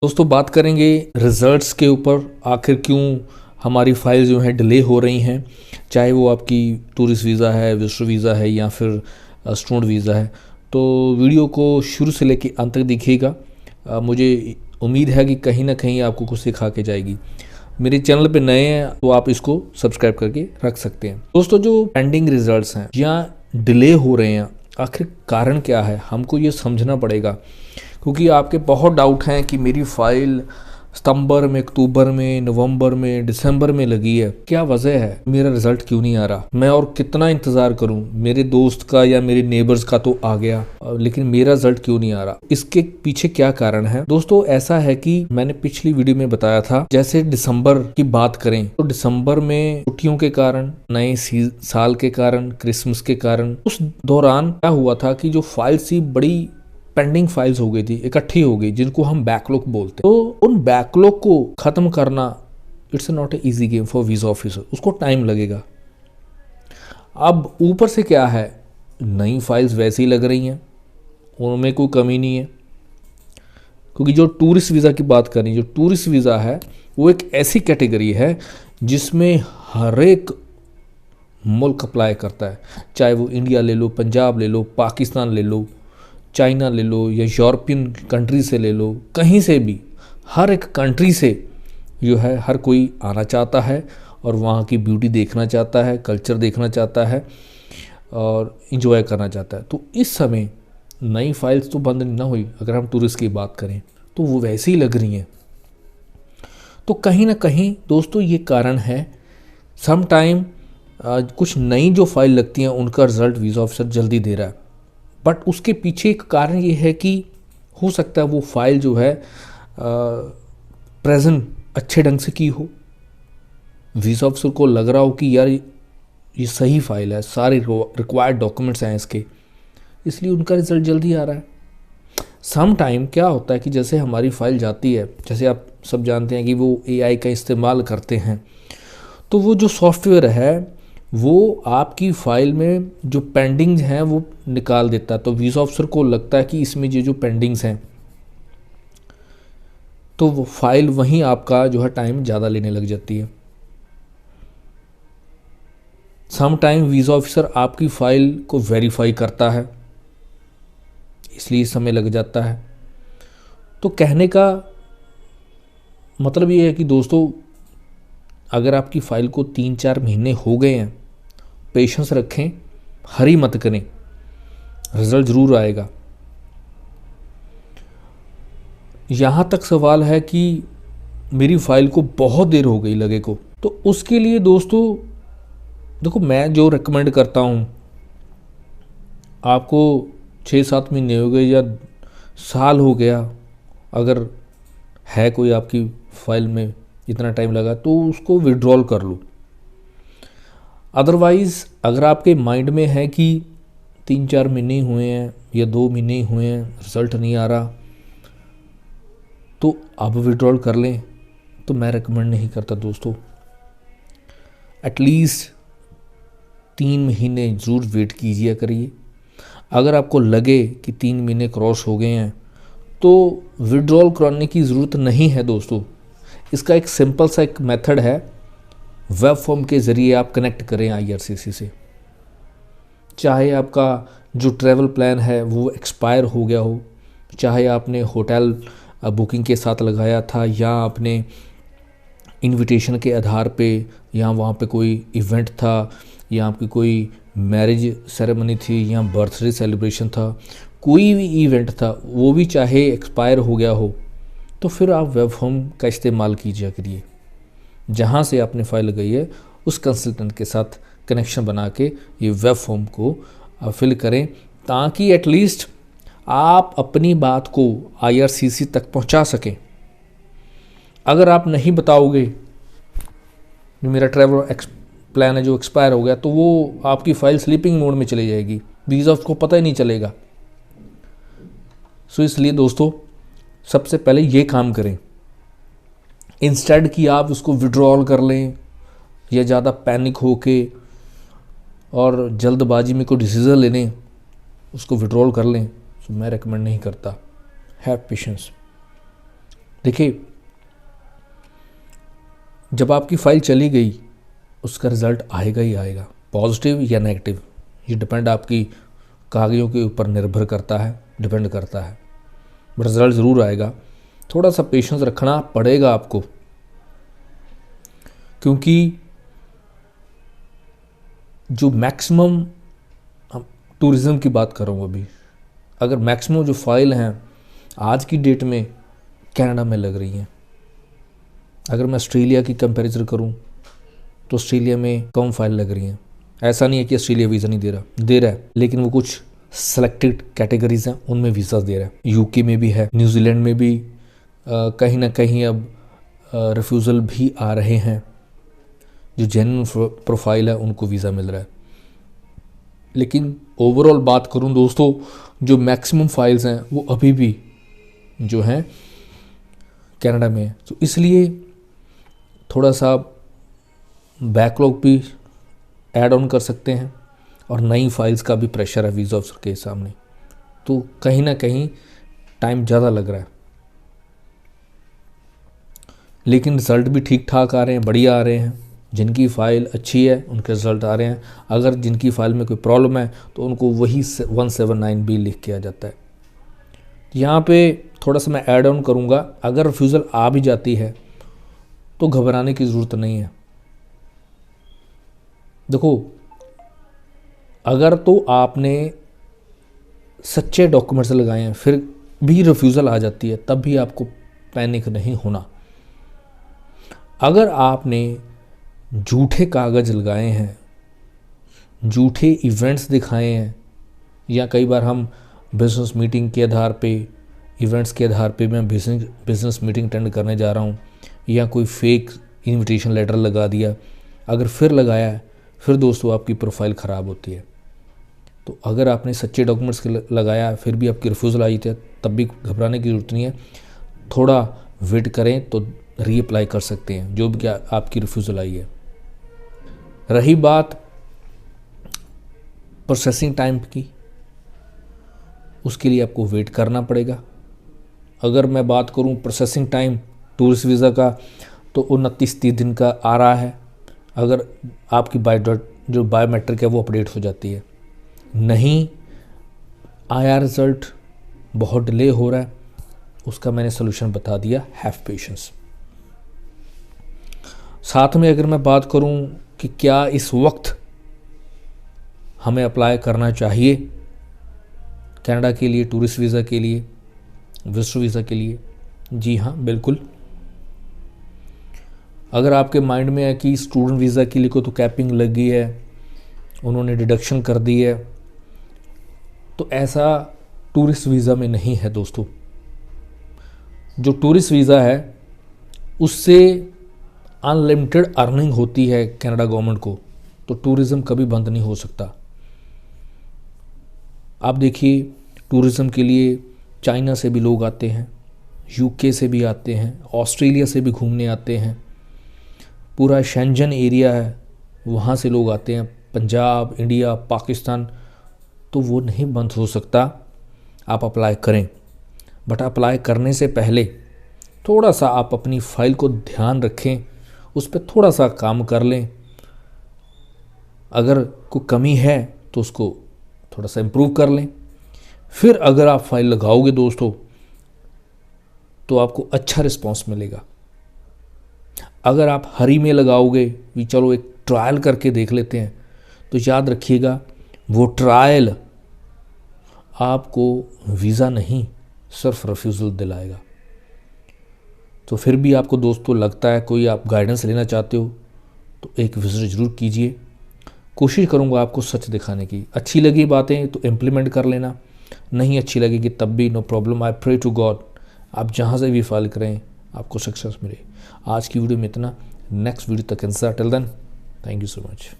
दोस्तों बात करेंगे रिजल्ट्स के ऊपर। आखिर क्यों हमारी फाइल जो है डिले हो रही हैं, चाहे वो आपकी टूरिस्ट वीज़ा है, विजिटर वीज़ा है या फिर स्टूडेंट वीज़ा है। तो वीडियो को शुरू से लेकर अंत तक देखिएगा। मुझे उम्मीद है कि कहीं ना कहीं आपको कुछ सिखा के जाएगी। मेरे चैनल पे नए हैं तो आप इसको सब्सक्राइब करके रख सकते हैं। दोस्तों जो पेंडिंग रिजल्ट्स हैं या डिले हो रहे हैं, आखिर कारण क्या है, हमको ये समझना पड़ेगा। क्योंकि आपके बहुत डाउट हैं कि मेरी फ़ाइल सितंबर में, अक्टूबर में, नवंबर में, दिसंबर में लगी है, क्या वजह है, मेरा रिजल्ट क्यों नहीं आ रहा, मैं और कितना इंतज़ार करूं, मेरे दोस्त का या मेरे नेबर्स का तो आ गया लेकिन मेरा रिजल्ट क्यों नहीं आ रहा। इसके पीछे क्या कारण है दोस्तों? ऐसा है कि मैंने पिछली वीडियो में बताया था, जैसे दिसंबर की बात करें तो दिसंबर में छुट्टियों के कारण, नए साल के कारण, क्रिसमस के कारण, उस दौरान क्या हुआ था कि जो फाइल सी बड़ी पेंडिंग फाइल्स हो गई थी, इकट्ठी हो गई, जिनको हम बैकलॉग बोलते हैं। तो उन बैकलॉग को खत्म करना it's not a easy game for visa officer, उसको टाइम लगेगा। अब ऊपर से क्या है, नई फाइल्स वैसी लग रही हैं, उनमें कोई कमी नहीं है। क्योंकि जो टूरिस्ट वीज़ा की बात करें, जो टूरिस्ट वीज़ा है वो एक ऐसी कैटेगरी है जिसमें हर एक मुल्क अप्लाई करता है। चाहे वो इंडिया ले लो, पंजाब ले लो, पाकिस्तान ले लो, चाइना ले लो या यूरोपियन कंट्री से ले लो, कहीं से भी, हर एक कंट्री से जो है हर कोई आना चाहता है और वहाँ की ब्यूटी देखना चाहता है, कल्चर देखना चाहता है और इन्जॉय करना चाहता है। तो इस समय नई फाइल्स तो बंद ना हुई, अगर हम टूरिस्ट की बात करें तो वो वैसे ही लग रही हैं। तो कहीं ना कहीं दोस्तों ये कारण है, सम टाइम कुछ नई जो फाइल लगती हैं उनका रिज़ल्ट वीज़ा ऑफिसर जल्दी दे रहा है। बट उसके पीछे एक कारण ये है कि हो सकता है वो फाइल जो है प्रेजेंट अच्छे ढंग से की हो, वीज़ा ऑफिसर को लग रहा हो कि यार ये सही फाइल है, सारे रिक्वायर्ड डॉक्यूमेंट्स हैं इसके, इसलिए उनका रिज़ल्ट जल्दी आ रहा है। सम टाइम क्या होता है कि जैसे हमारी फ़ाइल जाती है, जैसे आप सब जानते हैं कि वो एआई का इस्तेमाल करते हैं, तो वो जो सॉफ्टवेयर है वो आपकी फ़ाइल में जो पेंडिंग्स हैं वो निकाल देता है। तो वीज़ा ऑफिसर को लगता है कि इसमें ये जो पेंडिंग्स हैं, तो वो फाइल वहीं आपका जो है टाइम ज़्यादा लेने लग जाती है। सम टाइम वीज़ा ऑफिसर आपकी फ़ाइल को वेरीफाई करता है, इसलिए समय लग जाता है। तो कहने का मतलब ये है कि दोस्तों, अगर आपकी फ़ाइल को 3-4 महीने हो गए हैं, पेशेंस रखें, हरी मत करें, रिज़ल्ट ज़रूर आएगा। यहाँ तक सवाल है कि मेरी फ़ाइल को बहुत देर हो गई लगे को, तो उसके लिए दोस्तों देखो, मैं जो रेकमेंड करता हूँ, आपको 6-7 महीने हो गए या साल हो गया, अगर है कोई आपकी फ़ाइल में इतना टाइम लगा, तो उसको विड्रॉल कर लो। अदरवाइज़ अगर आपके माइंड में है कि 3-4 महीने हुए हैं या 2 महीने हुए हैं, रिज़ल्ट नहीं आ रहा, तो आप विड्रॉल कर लें, तो मैं रेकमेंड नहीं करता दोस्तों। एटलीस्ट 3 महीने ज़रूर वेट कीजिए करिए। अगर आपको लगे कि 3 महीने क्रॉस हो गए हैं तो विड्रॉल कराने की ज़रूरत नहीं है दोस्तों। इसका एक सिंपल सा एक मेथड है, वेब फॉर्म के ज़रिए आप कनेक्ट करें आईआरसीसी से। चाहे आपका जो ट्रैवल प्लान है वो एक्सपायर हो गया हो, चाहे आपने होटल बुकिंग के साथ लगाया था या आपने इनविटेशन के आधार पे, या वहाँ पे कोई इवेंट था, या आपकी कोई मैरिज सेरेमनी थी या बर्थडे सेलिब्रेशन था, कोई भी इवेंट था, वो भी चाहे एक्सपायर हो गया हो, तो फिर आप वेब फॉर्म का इस्तेमाल कीजिए करिए। जहाँ से आपने फाइल गई है उस कंसल्टेंट के साथ कनेक्शन बना के ये वेब फॉर्म को फिल करें, ताकि एटलीस्ट आप अपनी बात को आईआरसीसी तक पहुँचा सकें। अगर आप नहीं बताओगे मेरा ट्रैवल प्लान है जो एक्सपायर हो गया, तो वो आपकी फ़ाइल स्लीपिंग मोड में चली जाएगी, वीज़ा उसको पता ही नहीं चलेगा। सो इसलिए दोस्तों, सबसे पहले ये काम करें, इंस्टेड कि आप उसको विड्रॉल कर लें या ज़्यादा पैनिक होके और जल्दबाजी में कोई डिसीज़न ले लें, उसको विड्रॉल कर लें, तो मैं रेकमेंड नहीं करता। Have patience. देखिए, जब आपकी फ़ाइल चली गई उसका रिज़ल्ट आएगा ही आएगा, पॉजिटिव या नेगेटिव, ये डिपेंड आपकी कागज़ों के ऊपर निर्भर करता है, डिपेंड करता है, बट रिज़ल्ट ज़रूर आएगा। थोड़ा सा पेशेंस रखना पड़ेगा आपको, क्योंकि जो मैक्सिमम टूरिज़्म की बात कर रहा हूँ अभी, अगर मैक्सिमम जो फाइल हैं आज की डेट में कनाडा में लग रही हैं। अगर मैं ऑस्ट्रेलिया की कंपैरिजन करूं तो ऑस्ट्रेलिया में कम फाइल लग रही हैं। ऐसा नहीं है कि ऑस्ट्रेलिया वीज़ा नहीं दे रहा है, लेकिन वो कुछ सेलेक्टेड कैटेगरीज हैं उनमें वीज़ा दे रहा है। यूके में भी है, न्यूजीलैंड में भी कहीं ना कहीं अब रिफ्यूज़ल भी आ रहे हैं। जो जेन्युइन प्रोफाइल है उनको वीज़ा मिल रहा है। लेकिन ओवरऑल बात करूं दोस्तों, जो मैक्सिमम फाइल्स हैं वो अभी भी जो हैं कनाडा में है। तो इसलिए थोड़ा सा बैकलॉग भी ऐड ऑन कर सकते हैं और नई फाइल्स का भी प्रेशर है वीज़ा ऑफिसर के सामने, तो कहीं ना कहीं टाइम ज़्यादा लग रहा है। लेकिन रिज़ल्ट भी ठीक ठाक आ रहे हैं, बढ़िया आ रहे हैं। जिनकी फ़ाइल अच्छी है उनके रिज़ल्ट आ रहे हैं। अगर जिनकी फ़ाइल में कोई प्रॉब्लम है तो उनको वही 179B लिख के आ जाता है। यहाँ पे थोड़ा सा मैं ऐड ऑन करूँगा, अगर रिफ्यूज़ल आ भी जाती है तो घबराने की ज़रूरत नहीं है। देखो, अगर तो आपने सच्चे डॉक्यूमेंट्स लगाए हैं फिर भी रिफ्यूज़ल आ जाती है, तब भी आपको पैनिक नहीं होना। अगर आपने झूठे कागज़ लगाए हैं, झूठे इवेंट्स दिखाए हैं, या कई बार हम बिज़नेस मीटिंग के आधार पे, इवेंट्स के आधार पे मैं बिज़नेस मीटिंग अटेंड करने जा रहा हूँ, या कोई फेक इनविटेशन लेटर लगा दिया, अगर फिर लगाया है, फिर दोस्तों आपकी प्रोफाइल ख़राब होती है। तो अगर आपने सच्चे डॉक्यूमेंट्स लगाया फिर भी आपकी रिफ्यूज़ल आई थी, तब भी घबराने की ज़रूरत नहीं है। थोड़ा वेट करें तो रीअप्लाई कर सकते हैं जो भी आपकी रिफ्यूज़ल आई है। रही बात प्रोसेसिंग टाइम की, उसके लिए आपको वेट करना पड़ेगा। अगर मैं बात करूं प्रोसेसिंग टाइम टूरिस्ट वीज़ा का, तो 29-30 दिन का आ रहा है, अगर आपकी जो बायोमेट्रिक है वो अपडेट हो जाती है। नहीं आया रिज़ल्ट, बहुत डिले हो रहा है, उसका मैंने सोल्यूशन बता दिया, हैव पेशेंस। साथ में अगर मैं बात करूं कि क्या इस वक्त हमें अप्लाई करना चाहिए कनाडा के लिए, टूरिस्ट वीज़ा के लिए, विजिटर वीज़ा के लिए, जी हाँ बिल्कुल। अगर आपके माइंड में है कि स्टूडेंट वीज़ा के लिए को तो कैपिंग लग गई है, उन्होंने डिडक्शन कर दी है, तो ऐसा टूरिस्ट वीज़ा में नहीं है दोस्तों। जो टूरिस्ट वीज़ा है उससे अनलिमिटेड अर्निंग होती है कनाडा गवर्नमेंट को, तो टूरिज़्म कभी बंद नहीं हो सकता। आप देखिए, टूरिज़्म के लिए चाइना से भी लोग आते हैं, यूके से भी आते हैं, ऑस्ट्रेलिया से भी घूमने आते हैं, पूरा शेंजन एरिया है वहाँ से लोग आते हैं, पंजाब, इंडिया, पाकिस्तान, तो वो नहीं बंद हो सकता। आप अप्लाई करें, बट अप्लाई करने से पहले थोड़ा सा आप अपनी फ़ाइल को ध्यान रखें, उस पर थोड़ा सा काम कर लें। अगर कोई कमी है तो उसको थोड़ा सा इम्प्रूव कर लें। फिर अगर आप फाइल लगाओगे दोस्तों तो आपको अच्छा रिस्पांस मिलेगा। अगर आप हरी में लगाओगे कि चलो एक ट्रायल करके देख लेते हैं, तो याद रखिएगा वो ट्रायल आपको वीज़ा नहीं सिर्फ रिफ्यूज़ल दिलाएगा। तो फिर भी आपको दोस्तों लगता है कोई आप गाइडेंस लेना चाहते हो तो एक विज़िट ज़रूर कीजिए। कोशिश करूँगा आपको सच दिखाने की। अच्छी लगी बातें तो इम्प्लीमेंट कर लेना, नहीं अच्छी लगेगी तब भी no problem. I pray to God आप जहाँ से भी फाइल करें आपको सक्सेस मिले। आज की वीडियो में इतना, नेक्स्ट वीडियो तक इंतजार। Till then thank you so much.